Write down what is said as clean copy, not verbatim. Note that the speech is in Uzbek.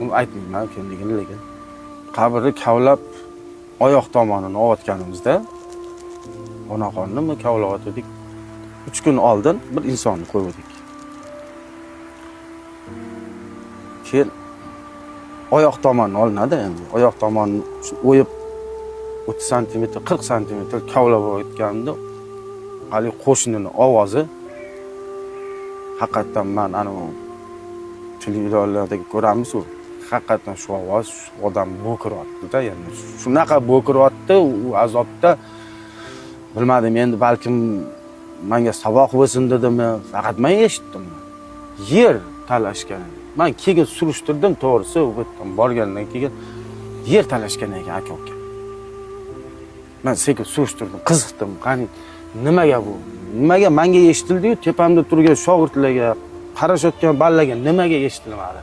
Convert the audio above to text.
Buni aytmayman kimligini, lekin qabrni kavlab oyoq tomonini olotganimizda onaxonni kavlayotgandik. 3 kun oldin bir insonni qo'ydik. Keyin oyoq tomoni olinadi endi. Oyoq tomonni o'yib 30 sm, 40 sm kavlab o'tganda hali qo'shnining ovozi haqiqatan men ana televiziyalardagi ko'ramiz-ku. Haqiqatan shu ovoz odam bo'kiryapti-da, ya'ni shunaqa bo'kiryapti, u azobda bilmadim, endi balkim menga saboq bo'lsin dedimi, faqat men eshitdim. Yer talashgan. Men keyin surishtirdim, to'g'risi, u yerdan borgandan keyin yer talashgan ekan aka-uka. Men sekin surishtirdim, qiziqdim, qani nimaga bu? Nimaga menga eshitildi-yu, tepamda turgan shogirdlarga, qarashayotgan ballaga nimaga eshitilmadi?